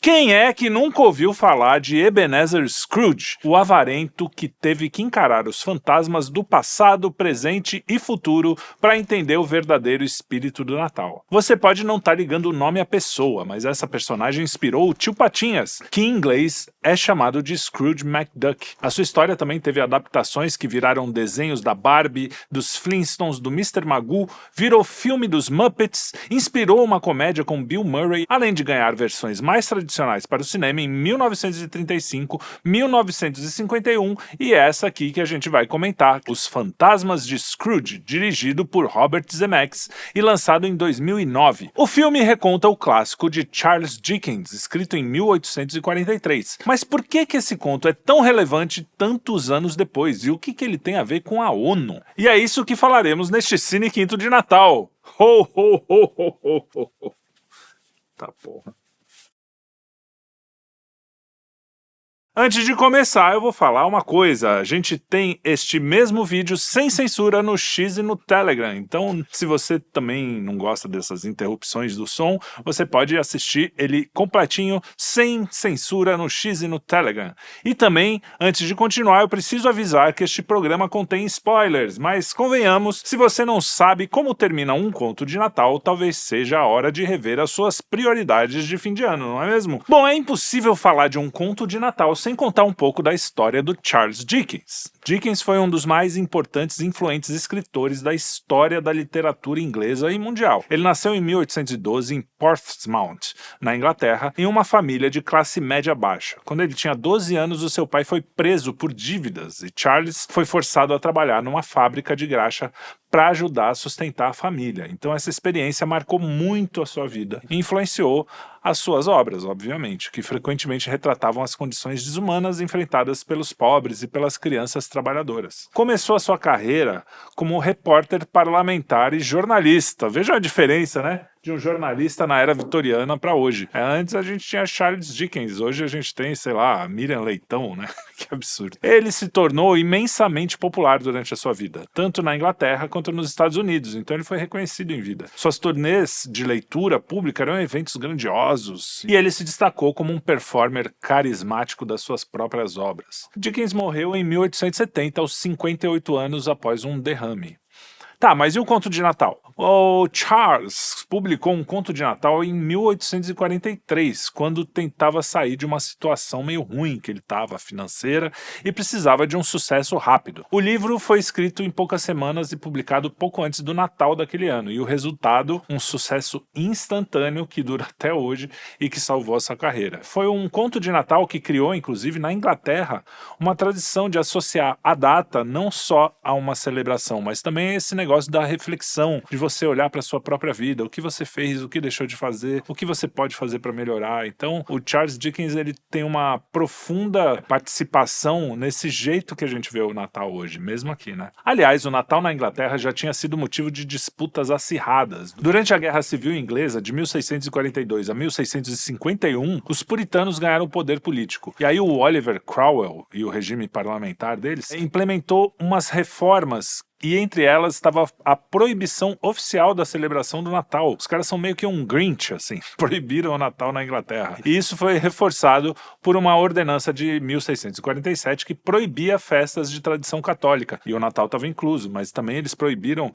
Quem é que nunca ouviu falar de Ebenezer Scrooge, o avarento que teve que encarar os fantasmas do passado, presente e futuro para entender o verdadeiro espírito do Natal? Você pode não estar ligando o nome à pessoa, mas essa personagem inspirou o Tio Patinhas, que em inglês é chamado de Scrooge McDuck. A sua história também teve adaptações que viraram desenhos da Barbie, dos Flintstones, do Mr. Magoo, virou filme dos Muppets, inspirou uma comédia com Bill Murray, além de ganhar versões mais tradicionais para o cinema em 1935, 1951 e essa aqui que a gente vai comentar, Os Fantasmas de Scrooge, dirigido por Robert Zemeckis e lançado em 2009. O filme reconta o clássico de Charles Dickens, escrito em 1843. Mas por que esse conto é tão relevante tantos anos depois? E o que ele tem a ver com a ONU? E é isso que falaremos neste Cine Quinto de Natal. Ho, ho, ho, ho, ho, ho, ho. Tá porra. Antes de começar, eu vou falar uma coisa. A gente tem este mesmo vídeo sem censura no X e no Telegram. Então, se você também não gosta dessas interrupções do som, você pode assistir ele completinho, sem censura, no X e no Telegram. E também, antes de continuar, eu preciso avisar que este programa contém spoilers, mas convenhamos, se você não sabe como termina um conto de Natal, talvez seja a hora de rever as suas prioridades de fim de ano, não é mesmo? Bom, é impossível falar de um conto de Natal sem contar um pouco da história do Charles Dickens. Dickens foi um dos mais importantes e influentes escritores da história da literatura inglesa e mundial. Ele nasceu em 1812 em Portsmouth, na Inglaterra, em uma família de classe média baixa. Quando ele tinha 12 anos, o seu pai foi preso por dívidas e Charles foi forçado a trabalhar numa fábrica de graxa para ajudar a sustentar a família. Então essa experiência marcou muito a sua vida e influenciou as suas obras, obviamente, que frequentemente retratavam as condições desumanas enfrentadas pelos pobres e pelas crianças trabalhadoras. Começou a sua carreira como repórter parlamentar e jornalista. Veja a diferença, né? De um jornalista na era vitoriana para hoje. Antes a gente tinha Charles Dickens, hoje a gente tem, sei lá, Miriam Leitão, né? Que absurdo. Ele se tornou imensamente popular durante a sua vida, tanto na Inglaterra quanto nos Estados Unidos, então ele foi reconhecido em vida. Suas turnês de leitura pública eram eventos grandiosos e ele se destacou como um performer carismático das suas próprias obras. Dickens morreu em 1870, aos 58 anos após um derrame. Tá, mas e o conto de Natal? O Charles publicou um conto de Natal em 1843, quando tentava sair de uma situação meio ruim que ele estava, financeira, e precisava de um sucesso rápido. O livro foi escrito em poucas semanas e publicado pouco antes do Natal daquele ano, e o resultado, um sucesso instantâneo que dura até hoje e que salvou a sua carreira. Foi um conto de Natal que criou, inclusive na Inglaterra, uma tradição de associar a data não só a uma celebração, mas também a esse negócio da reflexão, de você olhar para sua própria vida, o que você fez, o que deixou de fazer, o que você pode fazer para melhorar. Então, o Charles Dickens ele tem uma profunda participação nesse jeito que a gente vê o Natal hoje, mesmo aqui, né? Aliás, o Natal na Inglaterra já tinha sido motivo de disputas acirradas. Durante a Guerra Civil Inglesa, de 1642 a 1651, os puritanos ganharam o poder político. E aí o Oliver Cromwell e o regime parlamentar deles implementou umas reformas e entre elas estava a proibição oficial da celebração do Natal. Os caras são meio que um Grinch, assim, proibiram o Natal na Inglaterra. E isso foi reforçado por uma ordenança de 1647 que proibia festas de tradição católica. E o Natal estava incluso, mas também eles proibiram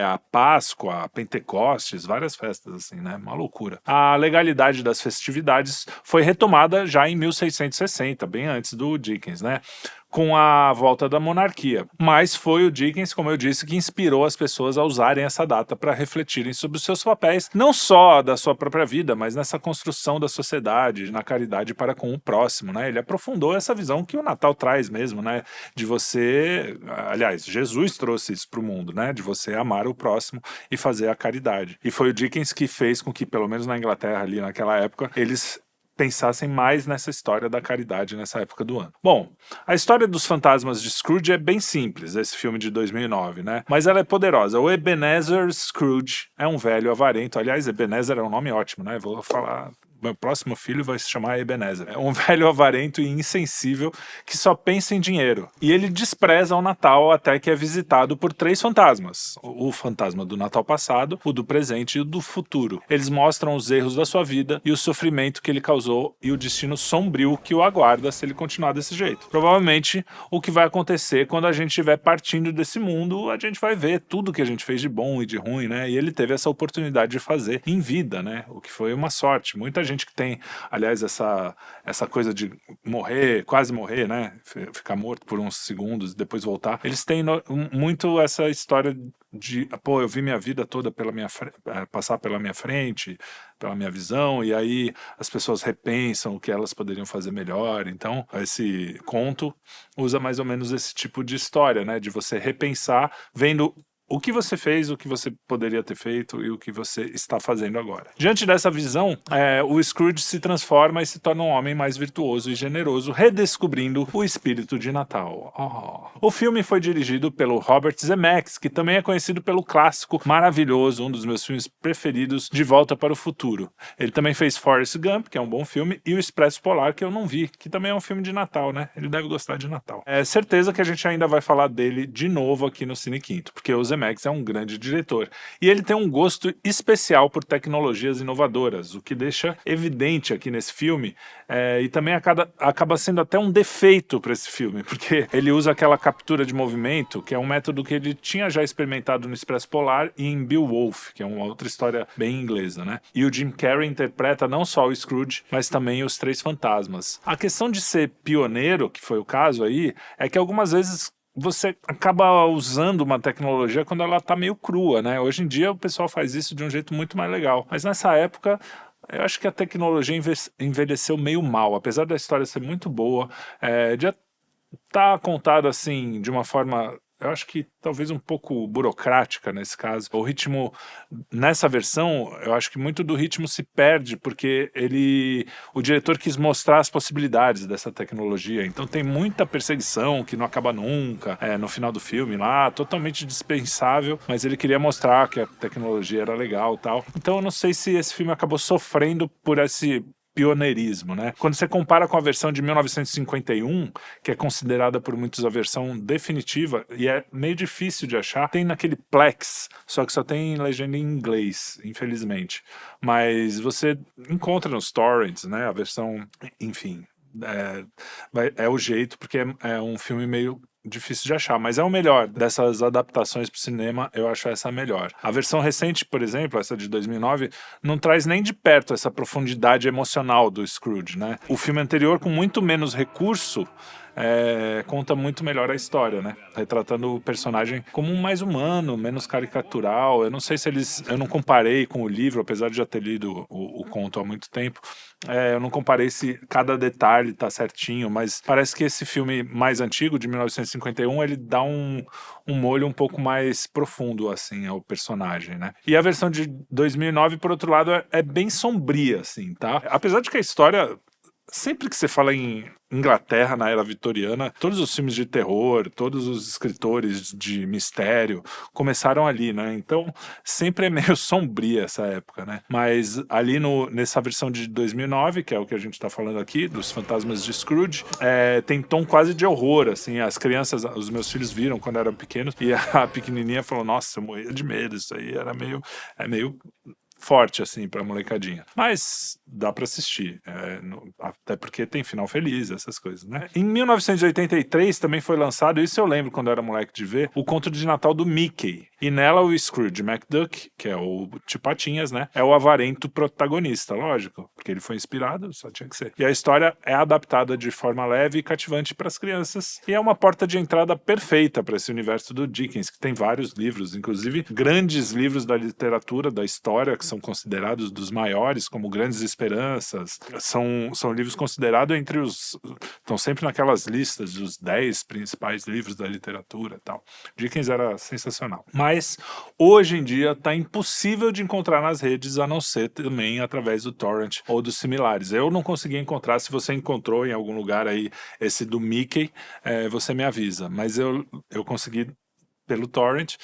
a Páscoa, a Pentecostes, várias festas, assim, né? Uma loucura. A legalidade das festividades foi retomada já em 1660, bem antes do Dickens, né? Com a volta da monarquia. Mas foi o Dickens, como eu disse, que inspirou as pessoas a usarem essa data para refletirem sobre os seus papéis, não só da sua própria vida, mas nessa construção da sociedade, na caridade para com o próximo, né? Ele aprofundou essa visão que o Natal traz mesmo, né? De você, aliás, Jesus trouxe isso para o mundo, né? De você amar o próximo e fazer a caridade. E foi o Dickens que fez com que, pelo menos na Inglaterra ali naquela época, eles pensassem mais nessa história da caridade nessa época do ano. Bom, a história dos fantasmas de Scrooge é bem simples, esse filme de 2009, né? Mas ela é poderosa. O Ebenezer Scrooge é um velho avarento. Aliás, Ebenezer é um nome ótimo, né? Vou falar meu próximo filho vai se chamar Ebenezer. É um velho avarento e insensível que só pensa em dinheiro. E ele despreza o Natal até que é visitado por 3 fantasmas. O fantasma do Natal passado, o do presente e o do futuro. Eles mostram os erros da sua vida e o sofrimento que ele causou e o destino sombrio que o aguarda se ele continuar desse jeito. Provavelmente, o que vai acontecer quando a gente estiver partindo desse mundo, a gente vai ver tudo que a gente fez de bom e de ruim, né? E ele teve essa oportunidade de fazer em vida, né? O que foi uma sorte. Muita gente que tem, aliás, essa coisa de morrer, quase morrer, né? Ficar morto por uns segundos e depois voltar. Eles têm muito essa história de, pô, eu vi minha vida toda passar pela minha frente, pela minha visão, e aí as pessoas repensam o que elas poderiam fazer melhor. Então, esse conto usa mais ou menos esse tipo de história, né? De você repensar, vendo o que você fez, o que você poderia ter feito e o que você está fazendo agora. Diante dessa visão, o Scrooge se transforma e se torna um homem mais virtuoso e generoso, redescobrindo o espírito de Natal. Oh. O filme foi dirigido pelo Robert Zemeckis, que também é conhecido pelo clássico maravilhoso, um dos meus filmes preferidos, De Volta para o Futuro. Ele também fez Forrest Gump, que é um bom filme, e O Expresso Polar, que eu não vi, que também é um filme de Natal, né? Ele deve gostar de Natal. É certeza que a gente ainda vai falar dele de novo aqui no Cine Quinto, porque o Zemeckis é um grande diretor. E ele tem um gosto especial por tecnologias inovadoras, o que deixa evidente aqui nesse filme, e também acaba sendo até um defeito para esse filme, porque ele usa aquela captura de movimento, que é um método que ele tinha já experimentado no Expresso Polar e em Beowulf, que é uma outra história bem inglesa, né? E o Jim Carrey interpreta não só o Scrooge, mas também os 3 fantasmas. A questão de ser pioneiro, que foi o caso aí, é que algumas vezes você acaba usando uma tecnologia quando ela tá meio crua, né? Hoje em dia o pessoal faz isso de um jeito muito mais legal. Mas nessa época, eu acho que a tecnologia envelheceu meio mal. Apesar da história ser muito boa, já tá contada assim, de uma forma, eu acho que talvez um pouco burocrática nesse caso. O ritmo, nessa versão, eu acho que muito do ritmo se perde, porque o diretor quis mostrar as possibilidades dessa tecnologia. Então tem muita perseguição que não acaba nunca, no final do filme lá, totalmente dispensável, mas ele queria mostrar que a tecnologia era legal e tal. Então eu não sei se esse filme acabou sofrendo por esse pioneirismo, né? Quando você compara com a versão de 1951, que é considerada por muitos a versão definitiva e é meio difícil de achar, tem naquele Plex, só que só tem legenda em inglês, infelizmente. Mas você encontra nos torrents, né? A versão, enfim, é o jeito, porque é um filme meio difícil de achar, mas é o melhor dessas adaptações para o cinema. Eu acho essa a melhor. A versão recente, por exemplo, essa de 2009, não traz nem de perto essa profundidade emocional do Scrooge, né? O filme anterior, com muito menos recurso, conta muito melhor a história, né? Retratando o personagem como um mais humano, menos caricatural. Eu não sei se eu não comparei com o livro, apesar de já ter lido o conto há muito tempo. Eu não comparei se cada detalhe tá certinho, mas parece que esse filme mais antigo, de 1951, ele dá um molho um pouco mais profundo, assim, ao personagem, né? E a versão de 2009, por outro lado, é bem sombria, assim, tá? Apesar de que a história, sempre que você fala em Inglaterra na era vitoriana, todos os filmes de terror, todos os escritores de mistério começaram ali, né? Então sempre é meio sombria essa época, né? Mas ali nessa versão de 2009, que é o que a gente tá falando aqui, dos Fantasmas de Scrooge, tem tom quase de horror, assim. As crianças, os meus filhos viram quando eram pequenos e a pequenininha falou, nossa, eu morria de medo, isso aí era meio forte, assim, pra molecadinha. Mas dá pra assistir, até porque tem final feliz, essas coisas, né? Em 1983 também foi lançado, isso eu lembro quando eu era moleque de ver, o conto de Natal do Mickey. E nela o Scrooge McDuck, que é o Tio Patinhas, né? É o avarento protagonista, lógico, porque ele foi inspirado, só tinha que ser. E a história é adaptada de forma leve e cativante para as crianças. E é uma porta de entrada perfeita para esse universo do Dickens, que tem vários livros, inclusive grandes livros da literatura, da história, que são considerados dos maiores, como Grandes Esperanças. São livros considerados entre os... Estão sempre naquelas listas dos 10 principais livros da literatura e tal. Dickens era sensacional. Mas hoje em dia tá impossível de encontrar nas redes, a não ser também através do torrent ou dos similares. Eu não consegui encontrar. Se você encontrou em algum lugar aí esse do Mickey, você me avisa. Mas eu consegui pelo torrent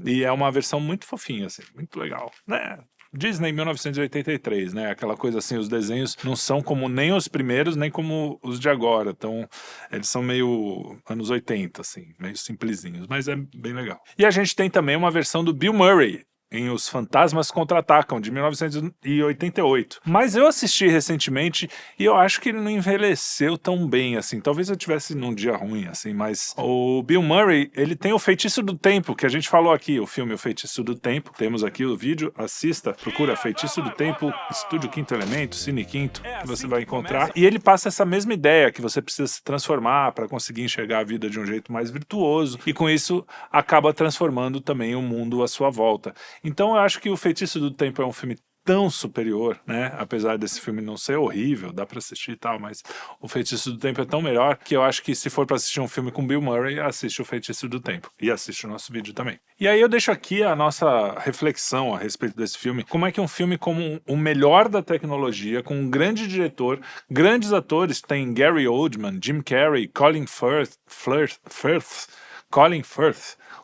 e é uma versão muito fofinha, assim, muito legal, né? Disney 1983, né? Aquela coisa assim, os desenhos não são como nem os primeiros, nem como os de agora. Então, eles são meio anos 80, assim, meio simplesinhos, mas é bem legal. E a gente tem também uma versão do Bill Murray em Os Fantasmas Contra-Atacam, de 1988. Mas eu assisti recentemente e eu acho que ele não envelheceu tão bem, assim. Talvez eu tivesse num dia ruim, assim, mas o Bill Murray, ele tem O Feitiço do Tempo, que a gente falou aqui, o filme O Feitiço do Tempo. Temos aqui o vídeo, assista, procura Feitiço do Tempo, Estúdio Quinto Elemento, Cine Quinto, que você vai encontrar. E ele passa essa mesma ideia, que você precisa se transformar para conseguir enxergar a vida de um jeito mais virtuoso, e com isso acaba transformando também o mundo à sua volta. Então eu acho que O Feitiço do Tempo é um filme tão superior, né? Apesar desse filme não ser horrível, dá pra assistir e tal, mas O Feitiço do Tempo é tão melhor que eu acho que se for pra assistir um filme com Bill Murray, assiste O Feitiço do Tempo. E assiste o nosso vídeo também. E aí eu deixo aqui a nossa reflexão a respeito desse filme. Como é que um filme como o melhor da tecnologia, com um grande diretor, grandes atores, tem Gary Oldman, Jim Carrey, Colin Firth,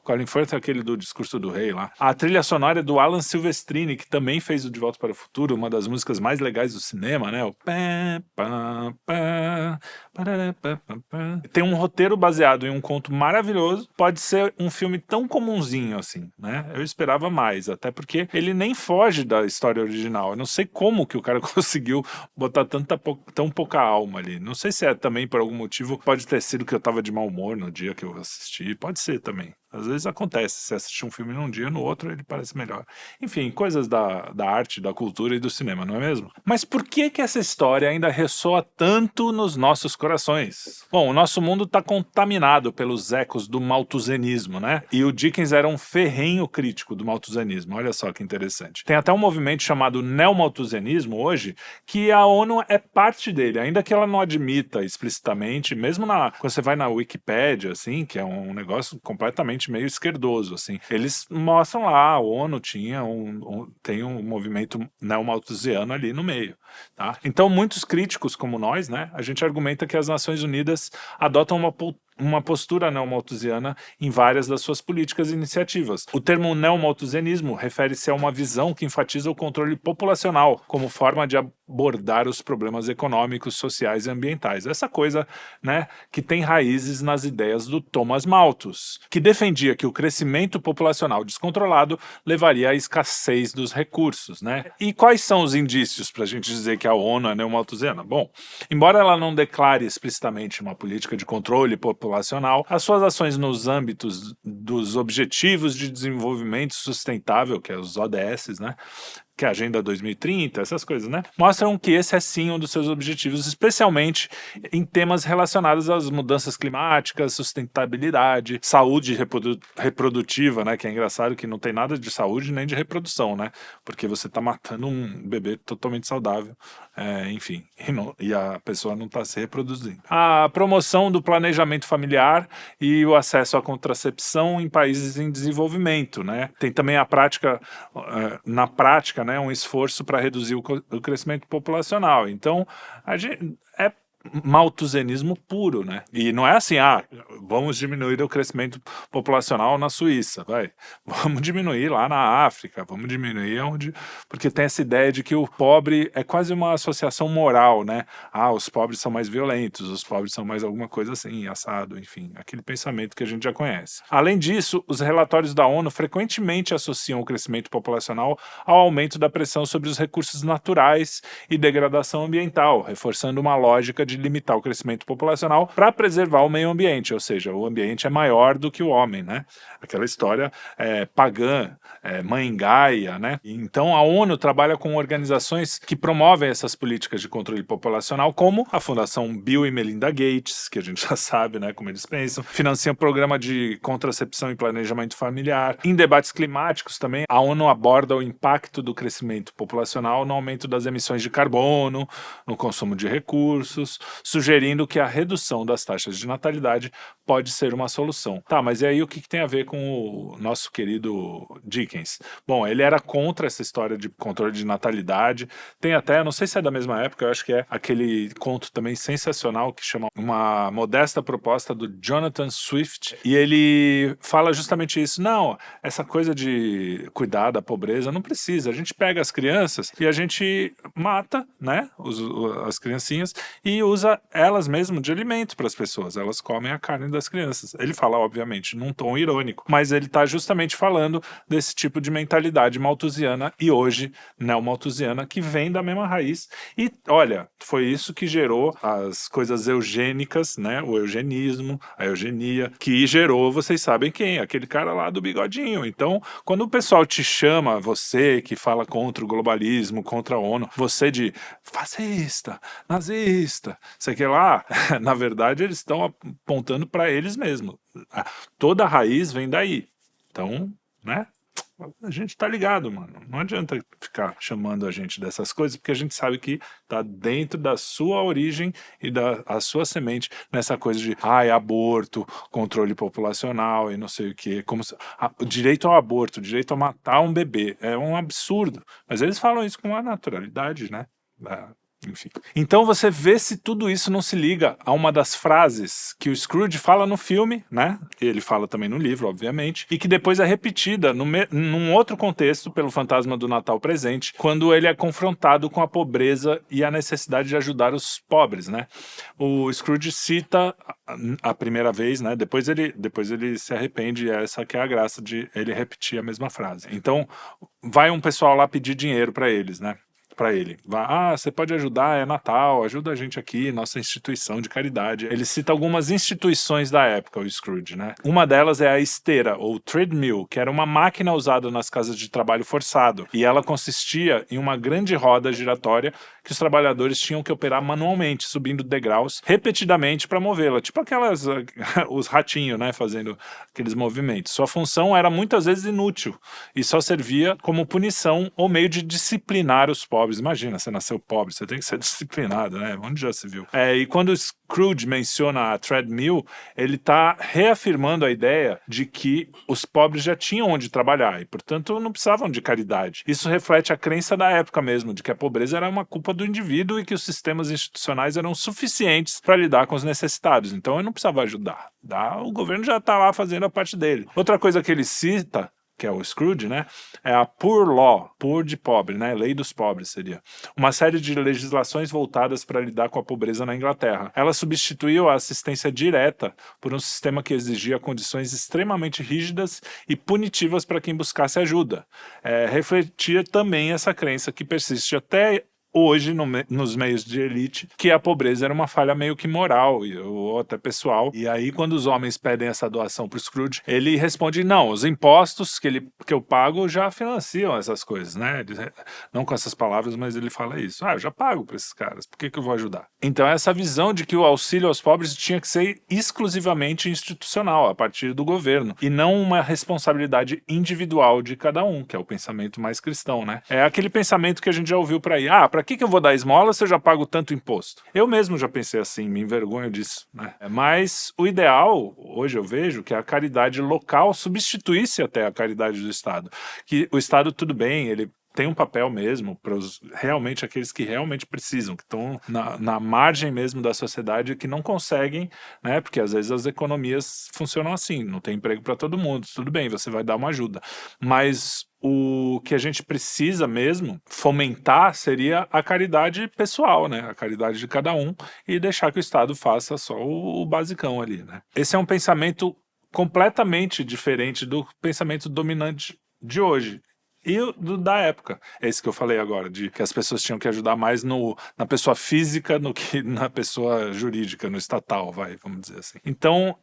Colin Firth é aquele do Discurso do Rei lá. A trilha sonora é do Alan Silvestrini, que também fez o De Volta para o Futuro, uma das músicas mais legais do cinema, né? O tem um roteiro baseado em um conto maravilhoso. Pode ser um filme tão comunzinho assim, né? Eu esperava mais, até porque ele nem foge da história original. Eu não sei como que o cara conseguiu botar tão pouca alma ali. Não sei se é também por algum motivo. Pode ter sido que eu tava de mau humor no dia que eu assisti. Pode ser também. Às vezes acontece, você assistir um filme num dia, no outro ele parece melhor. Enfim, coisas da arte, da cultura e do cinema, não é mesmo? Mas por que essa história ainda ressoa tanto nos nossos corações? Bom, o nosso mundo está contaminado pelos ecos do malthusianismo, né? E o Dickens era um ferrenho crítico do malthusianismo, olha só que interessante. Tem até um movimento chamado neomalthusianismo hoje, que a ONU é parte dele, ainda que ela não admita explicitamente, mesmo quando você vai na Wikipédia, assim, que é um negócio completamente meio esquerdoso, assim. Eles mostram lá, a ONU tem um movimento neomalthusiano ali no meio, tá? Então, muitos críticos como nós, né, a gente argumenta que as Nações Unidas adotam uma postura neomalthusiana em várias das suas políticas e iniciativas. O termo neomalthusianismo refere-se a uma visão que enfatiza o controle populacional como forma de abordar os problemas econômicos, sociais e ambientais. Essa coisa, né, que tem raízes nas ideias do Thomas Malthus, que defendia que o crescimento populacional descontrolado levaria à escassez dos recursos, né? E quais são os indícios para a gente dizer que a ONU é neomalthusiana? Bom, embora ela não declare explicitamente uma política de controle populacional, as suas ações nos âmbitos dos Objetivos de Desenvolvimento Sustentável, que é os ODS, né? Que é a Agenda 2030, essas coisas, né? Mostram que esse é sim um dos seus objetivos, especialmente em temas relacionados às mudanças climáticas, sustentabilidade, saúde reprodutiva, né? Que é engraçado que não tem nada de saúde nem de reprodução, né? Porque você tá matando um bebê totalmente saudável, enfim, e a pessoa não tá se reproduzindo. A promoção do planejamento familiar e o acesso à contracepção em países em desenvolvimento, né? Tem também a prática, na prática, né, um esforço para reduzir o crescimento populacional. Então, é malthusianismo puro, né? E não é assim, vamos diminuir o crescimento populacional na Suíça, vamos diminuir lá na África, vamos diminuir porque tem essa ideia de que o pobre é quase uma associação moral, né? Os pobres são mais violentos, os pobres são mais alguma coisa assim, assado, enfim, aquele pensamento que a gente já conhece. Além disso, os relatórios da ONU frequentemente associam o crescimento populacional ao aumento da pressão sobre os recursos naturais e degradação ambiental, reforçando uma lógica de limitar o crescimento populacional para preservar o meio ambiente, ou seja, o ambiente é maior do que o homem, né? Aquela história pagã, mãe Gaia, né? Então a ONU trabalha com organizações que promovem essas políticas de controle populacional, como a Fundação Bill e Melinda Gates, que a gente já sabe, né, como eles pensam, financia um programa de contracepção e planejamento familiar. Em debates climáticos também, a ONU aborda o impacto do crescimento populacional no aumento das emissões de carbono, no consumo de recursos, sugerindo que a redução das taxas de natalidade pode ser uma solução. Tá, mas e aí o que tem a ver com o nosso querido Dickens? Bom, ele era contra essa história de controle de natalidade. Tem até, não sei se é da mesma época, eu acho que é aquele conto também sensacional que chama Uma Modesta Proposta, do Jonathan Swift, e ele fala justamente isso. Não, essa coisa de cuidar da pobreza não precisa. A gente pega as crianças e a gente mata, né, as criancinhas e usa elas mesmo de alimento para as pessoas. Elas comem a carne das crianças. Ele fala, obviamente, num tom irônico, mas ele está justamente falando desse tipo de mentalidade malthusiana e hoje neomalthusiana, que vem da mesma raiz. E olha, foi isso que gerou as coisas eugênicas, né, o eugenismo, a eugenia, que gerou, vocês sabem quem, aquele cara lá do bigodinho. Então, quando o pessoal te chama, você que fala contra o globalismo, contra a ONU, você de fascista, nazista, sei que lá, na verdade eles estão apontando para eles mesmos. Toda a raiz vem daí. Então, né? A gente tá ligado, mano. Não adianta ficar chamando a gente dessas coisas, porque a gente sabe que tá dentro da sua origem e da sua semente nessa coisa de aborto, controle populacional e não sei o que. Direito ao aborto, direito a matar um bebê. É um absurdo. Mas eles falam isso com uma naturalidade, né? Enfim. Então você vê se tudo isso não se liga a uma das frases que o Scrooge fala no filme, né? Ele fala também no livro, obviamente, e que depois é repetida num outro contexto pelo Fantasma do Natal Presente, quando ele é confrontado com a pobreza e a necessidade de ajudar os pobres, né? O Scrooge cita a primeira vez, né? Depois ele se arrepende, e essa que é a graça de ele repetir a mesma frase. Então vai um pessoal lá pedir dinheiro para eles, né? Para ele. Você pode ajudar, é Natal, ajuda a gente aqui, nossa instituição de caridade. Ele cita algumas instituições da época, o Scrooge, né? Uma delas é a esteira, ou treadmill, que era uma máquina usada nas casas de trabalho forçado, e ela consistia em uma grande roda giratória que os trabalhadores tinham que operar manualmente, subindo degraus repetidamente para movê-la, tipo os ratinhos, né, fazendo aqueles movimentos. Sua função era muitas vezes inútil e só servia como punição ou meio de disciplinar os pobres. Imagina, você nasceu pobre, você tem que ser disciplinado, né? Onde já se viu? E quando o Scrooge menciona a treadmill, ele está reafirmando a ideia de que os pobres já tinham onde trabalhar e, portanto, não precisavam de caridade. Isso reflete a crença da época mesmo, de que a pobreza era uma culpa do indivíduo e que os sistemas institucionais eram suficientes para lidar com os necessitados. Então, eu não precisava ajudar. O governo já está lá fazendo a parte dele. Outra coisa que ele cita, que é o Scrooge, né, é a Poor Law, poor de pobre, né, lei dos pobres seria. Uma série de legislações voltadas para lidar com a pobreza na Inglaterra. Ela substituiu a assistência direta por um sistema que exigia condições extremamente rígidas e punitivas para quem buscasse ajuda. Refletia também essa crença que persiste até hoje nos meios de elite, que a pobreza era uma falha meio que moral ou até pessoal. E aí, quando os homens pedem essa doação pro Scrooge, ele responde, não, os impostos que eu pago já financiam essas coisas, né? Não com essas palavras, mas ele fala isso. Eu já pago para esses caras, por que eu vou ajudar? Então, essa visão de que o auxílio aos pobres tinha que ser exclusivamente institucional, a partir do governo, e não uma responsabilidade individual de cada um, que é o pensamento mais cristão, né? É aquele pensamento que a gente já ouviu por aí, para que eu vou dar esmola se eu já pago tanto imposto? Eu mesmo já pensei assim, me envergonho disso, né? Mas o ideal, hoje eu vejo, que a caridade local substituísse até a caridade do Estado. Que o Estado, tudo bem, ele tem um papel mesmo para realmente aqueles que realmente precisam, que estão na margem mesmo da sociedade, que não conseguem, né? Porque às vezes as economias funcionam assim, não tem emprego para todo mundo, tudo bem, você vai dar uma ajuda. Mas o que a gente precisa mesmo fomentar seria a caridade pessoal, né? A caridade de cada um e deixar que o Estado faça só o basicão ali, né? Esse é um pensamento completamente diferente do pensamento dominante de hoje. E da época, é isso que eu falei agora, de que as pessoas tinham que ajudar mais na pessoa física do que na pessoa jurídica, no estatal, vamos dizer assim. Então,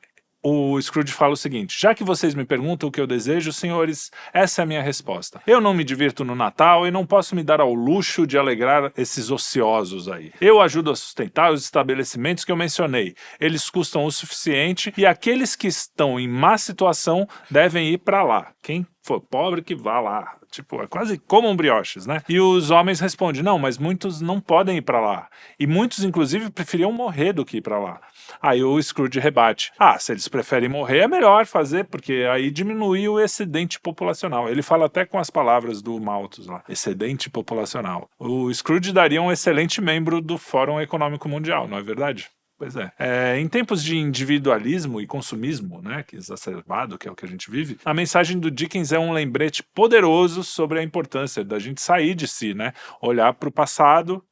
o Scrooge fala o seguinte: já que vocês me perguntam o que eu desejo, senhores, essa é a minha resposta. Eu não me divirto no Natal e não posso me dar ao luxo de alegrar esses ociosos aí. Eu ajudo a sustentar os estabelecimentos que eu mencionei. Eles custam o suficiente e aqueles que estão em má situação devem ir para lá. Quem for pobre que vá lá. Tipo, é quase comam brioches, né? E os homens respondem, não, mas muitos não podem ir pra lá. E muitos, inclusive, preferiam morrer do que ir pra lá. Aí o Scrooge rebate, se eles preferem morrer, é melhor fazer, porque aí diminui o excedente populacional. Ele fala até com as palavras do Malthus lá, excedente populacional. O Scrooge daria um excelente membro do Fórum Econômico Mundial, não é verdade? Pois é. Em tempos de individualismo e consumismo, né, que exacerbado, que é o que a gente vive, a mensagem do Dickens é um lembrete poderoso sobre a importância da gente sair de si, né, olhar para o passado,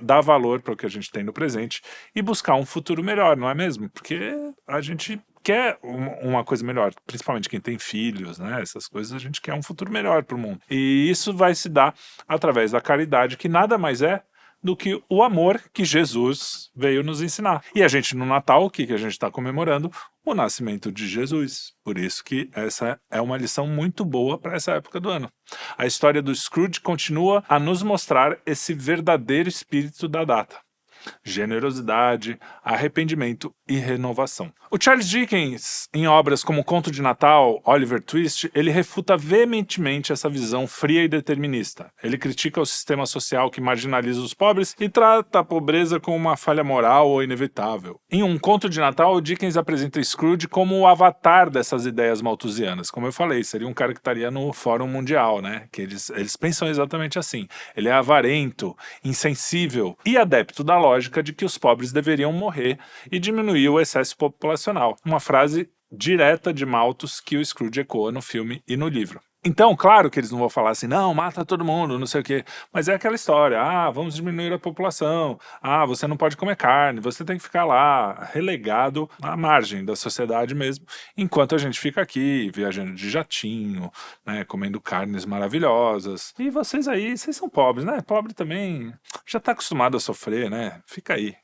dar valor para o que a gente tem no presente e buscar um futuro melhor, não é mesmo? Porque a gente quer uma coisa melhor, principalmente quem tem filhos, né, essas coisas, a gente quer um futuro melhor para o mundo. E isso vai se dar através da caridade, que nada mais é do que o amor que Jesus veio nos ensinar. E a gente no Natal, o que a gente está comemorando? O nascimento de Jesus. Por isso que essa é uma lição muito boa para essa época do ano. A história do Scrooge continua a nos mostrar esse verdadeiro espírito da data. Generosidade, arrependimento e renovação. O Charles Dickens, em obras como Conto de Natal, Oliver Twist, ele refuta veementemente essa visão fria e determinista. Ele critica o sistema social que marginaliza os pobres e trata a pobreza como uma falha moral ou inevitável. Em Um Conto de Natal, Dickens apresenta Scrooge como o avatar dessas ideias malthusianas. Como eu falei, seria um cara que estaria no Fórum Mundial, né? Que eles pensam exatamente assim. Ele é avarento, insensível e adepto da lógica de que os pobres deveriam morrer e diminuir o excesso populacional. Uma frase direta de Malthus que o Scrooge ecoa no filme e no livro. Então, claro que eles não vão falar assim, não, mata todo mundo, não sei o quê. Mas é aquela história, vamos diminuir a população, você não pode comer carne, você tem que ficar lá, relegado à margem da sociedade mesmo, enquanto a gente fica aqui, viajando de jatinho, né, comendo carnes maravilhosas. E vocês aí, vocês são pobres, né? Pobre também já tá acostumado a sofrer, né? Fica aí.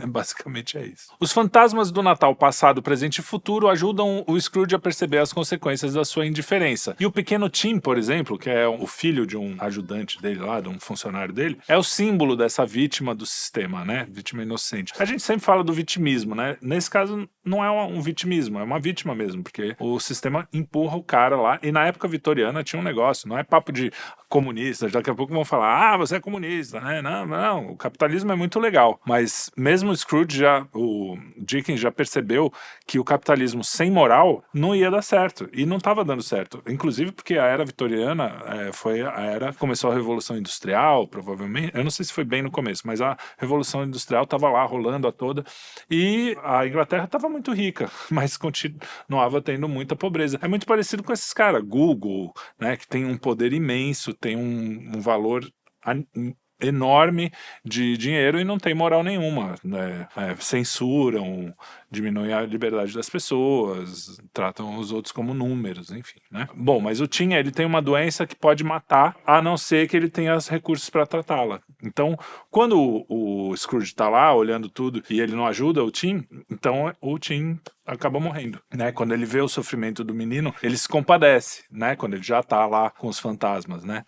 Basicamente é isso. Os fantasmas do Natal passado, presente e futuro ajudam o Scrooge a perceber as consequências da sua indiferença. E o pequeno Tim, por exemplo, que é o filho de um ajudante dele lá, de um funcionário dele, é o símbolo dessa vítima do sistema, né? Vítima inocente. A gente sempre fala do vitimismo, né? Nesse caso não é um vitimismo, é uma vítima mesmo, porque o sistema empurra o cara lá. E na época vitoriana tinha um negócio, não é papo de comunista, daqui a pouco vão falar, você é comunista, né? Não, o capitalismo é muito legal, mas mesmo o Dickens já percebeu que o capitalismo sem moral não ia dar certo, e não estava dando certo, inclusive porque a era vitoriana foi a era, começou a Revolução Industrial, provavelmente, eu não sei se foi bem no começo, mas a Revolução Industrial estava lá rolando a toda, e a Inglaterra estava muito rica, mas continuava tendo muita pobreza. É muito parecido com esses caras, Google, né, que tem um poder imenso, tem um valor enorme de dinheiro e não tem moral nenhuma, né? Censuram, diminuem a liberdade das pessoas, tratam os outros como números, enfim, né? Bom, mas o Tim, ele tem uma doença que pode matar, a não ser que ele tenha os recursos para tratá-la. Então, quando o Scrooge tá lá olhando tudo e ele não ajuda o Tim, então o Tim acaba morrendo, né? Quando ele vê o sofrimento do menino, ele se compadece, né? Quando ele já tá lá com os fantasmas, né?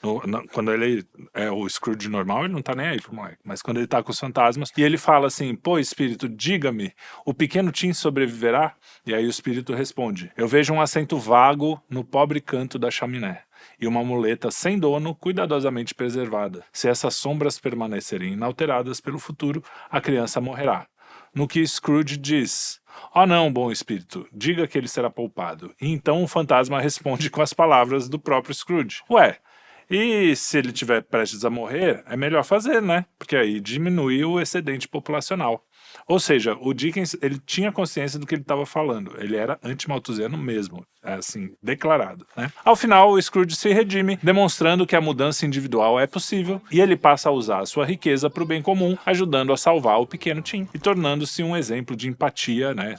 Quando ele é o Scrooge normal, ele não tá nem aí pro moleque, mas quando ele tá com os fantasmas, e ele fala assim, pô, espírito, diga-me, o pequeno Tim sobreviverá? E aí o espírito responde, eu vejo um assento vago no pobre canto da chaminé e uma muleta sem dono cuidadosamente preservada. Se essas sombras permanecerem inalteradas pelo futuro, a criança morrerá. No que Scrooge diz, não, bom espírito, diga que ele será poupado. E então o fantasma responde com as palavras do próprio Scrooge. E se ele estiver prestes a morrer, é melhor fazer, né? Porque aí diminui o excedente populacional. Ou seja, o Dickens, ele tinha consciência do que ele estava falando. Ele era anti-malthusiano mesmo, assim, declarado, né? Ao final, o Scrooge se redime, demonstrando que a mudança individual é possível, e ele passa a usar a sua riqueza para o bem comum, ajudando a salvar o pequeno Tim, e tornando-se um exemplo de empatia, né?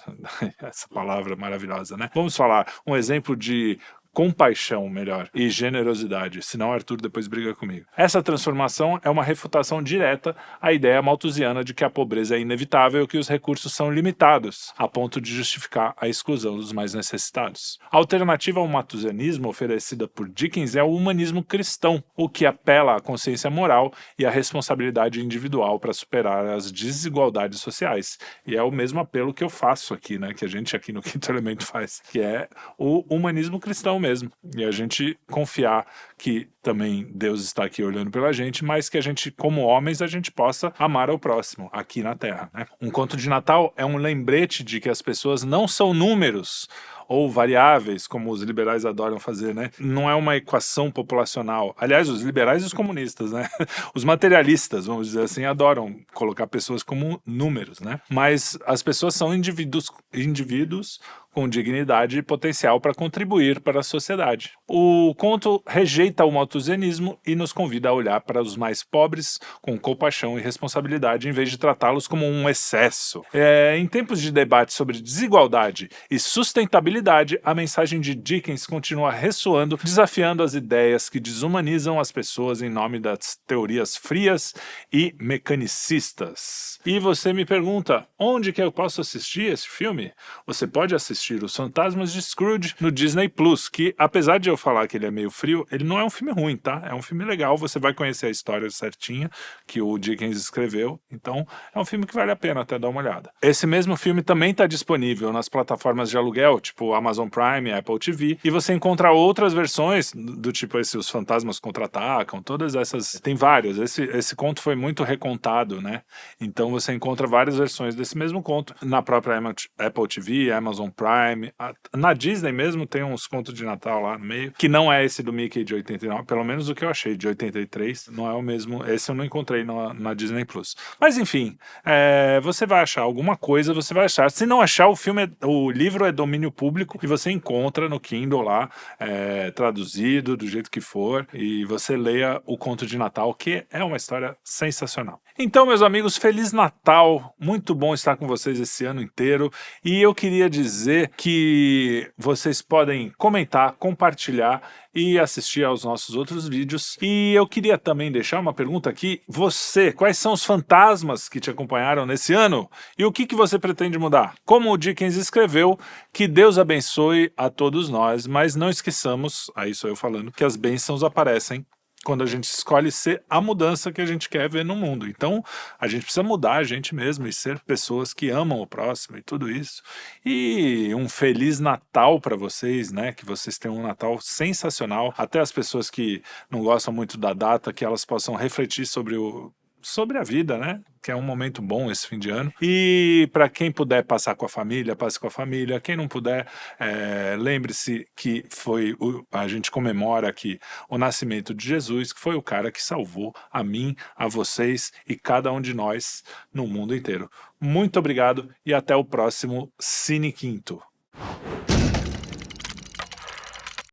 Essa palavra maravilhosa, né? Vamos falar, um exemplo de compaixão, melhor, e generosidade, senão Arthur depois briga comigo. Essa transformação é uma refutação direta à ideia malthusiana de que a pobreza é inevitável e que os recursos são limitados, a ponto de justificar a exclusão dos mais necessitados. A alternativa ao malthusianismo oferecida por Dickens é o humanismo cristão, o que apela à consciência moral e à responsabilidade individual para superar as desigualdades sociais. E é o mesmo apelo que eu faço aqui, né, que a gente aqui no Quinto Elemento faz, que é o humanismo cristão mesmo. mesmo. E a gente confiar que também Deus está aqui olhando pela gente, mas que a gente, como homens, a gente possa amar ao próximo aqui na Terra, né? Um conto de Natal é um lembrete de que as pessoas não são números ou variáveis, como os liberais adoram fazer, né? Não é uma equação populacional. Aliás, os liberais e os comunistas, né? Os materialistas, vamos dizer assim, adoram colocar pessoas como números, né? Mas as pessoas são indivíduos com dignidade e potencial para contribuir para a sociedade. O conto rejeita o malthusianismo e nos convida a olhar para os mais pobres com compaixão e responsabilidade, em vez de tratá-los como um excesso. Em tempos de debate sobre desigualdade e sustentabilidade, a mensagem de Dickens continua ressoando, desafiando as ideias que desumanizam as pessoas em nome das teorias frias e mecanicistas. E você me pergunta, onde que eu posso assistir esse filme? Você pode assistir Os Fantasmas de Scrooge no Disney Plus, que apesar de eu falar que ele é meio frio, ele não é um filme ruim, tá? É um filme legal, você vai conhecer a história certinha que o Dickens escreveu, então é um filme que vale a pena até dar uma olhada. Esse mesmo filme também está disponível nas plataformas de aluguel, tipo Amazon Prime, Apple TV, e você encontra outras versões do tipo Os Fantasmas Contra-Atacam, todas essas, tem várias, esse conto foi muito recontado, né? Então você encontra várias versões desse mesmo conto na própria Apple TV, Amazon Prime, na Disney mesmo tem uns contos de Natal lá no meio, que não é esse do Mickey de 89, pelo menos o que eu achei, de 83, não é o mesmo, esse eu não encontrei na Disney Plus. Mas enfim, você vai achar alguma coisa, você vai achar, se não achar o livro é domínio público e você encontra no Kindle lá, traduzido do jeito que for, e você leia o conto de Natal, que é uma história sensacional. Então, meus amigos, Feliz Natal, muito bom estar com vocês esse ano inteiro, e eu queria dizer que vocês podem comentar, compartilhar e assistir aos nossos outros vídeos. E eu queria também deixar uma pergunta aqui, quais são os fantasmas que te acompanharam nesse ano? E o que você pretende mudar? Como o Dickens escreveu, que Deus abençoe a todos nós, mas não esqueçamos, aí sou eu falando, que as bênçãos aparecem quando a gente escolhe ser a mudança que a gente quer ver no mundo. Então, a gente precisa mudar a gente mesmo e ser pessoas que amam o próximo e tudo isso. E um Feliz Natal para vocês, né? Que vocês tenham um Natal sensacional. Até as pessoas que não gostam muito da data, que elas possam refletir sobre a vida, né? Que é um momento bom esse fim de ano. E para quem puder passar com a família, passe com a família. Quem não puder, lembre-se que a gente comemora aqui o nascimento de Jesus, que foi o cara que salvou a mim, a vocês e cada um de nós no mundo inteiro. Muito obrigado e até o próximo Cine Quinto.